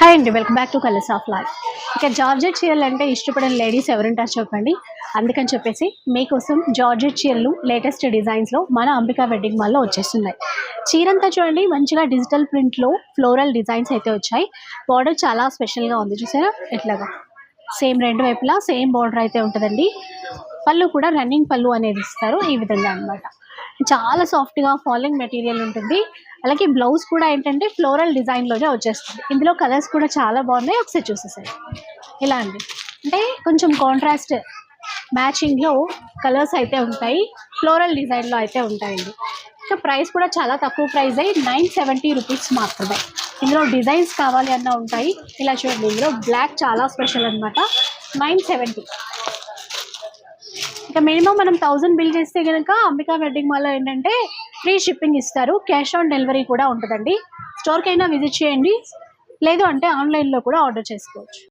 Hi అండి, welcome back to colours of life. ఇక georgette చీరలు అంటే ఇష్టపడిన లేడీస్ ఎవరుంటారు చెప్పండి. అందుకని చెప్పేసి మీకోసం జార్జెట్ చీరలు లేటెస్ట్ డిజైన్స్లో మన అంబికా వెడ్డింగ్ మాల్లో వచ్చేస్తున్నాయి. చీరంతా చూడండి, మంచిగా డిజిటల్ ప్రింట్లో ఫ్లోరల్ డిజైన్స్ అయితే వచ్చాయి. బార్డర్ చాలా స్పెషల్గా ఉంది, చూసారా ఎట్లాగా సేమ్ రెండు వైపులా సేమ్ బార్డర్ అయితే ఉంటుందండి. పళ్ళు కూడా రన్నింగ్ పళ్ళు అనేది ఇస్తారు ఈ విధంగా అనమాట. చాలా సాఫ్ట్గా ఫాలింగ్ మెటీరియల్ ఉంటుంది. అలాగే బ్లౌజ్ కూడా ఏంటంటే ఫ్లోరల్ డిజైన్లోనే వచ్చేస్తుంది. ఇందులో కలర్స్ కూడా చాలా బాగున్నాయి, ఒకసారి చూసేసాయి. ఇలా అండి, అంటే కొంచెం కాంట్రాస్ట్ మ్యాచింగ్లో కలర్స్ అయితే ఉంటాయి, ఫ్లోరల్ డిజైన్లో అయితే ఉంటాయండి. ఇంకా ప్రైస్ కూడా చాలా తక్కువ ప్రైస్ అయ్యి 970 రూపీస్ మాత్రమే. ఇందులో డిజైన్స్ కావాలి అన్న ఉంటాయి. ఇలా చూడండి, ఇందులో బ్లాక్ చాలా స్పెషల్ అనమాట, 970. ఇక మినిమం మనం 1000 బిల్ చేస్తే కనుక అంబికా వెడ్డింగ్ మాల్లో ఏంటంటే ఫ్రీ షిప్పింగ్ ఇస్తారు, క్యాష్ ఆన్ డెలివరీ కూడా ఉంటుందండి. స్టోర్కైనా విజిట్ చేయండి, లేదు అంటే ఆన్లైన్లో కూడా ఆర్డర్ చేసుకోవచ్చు.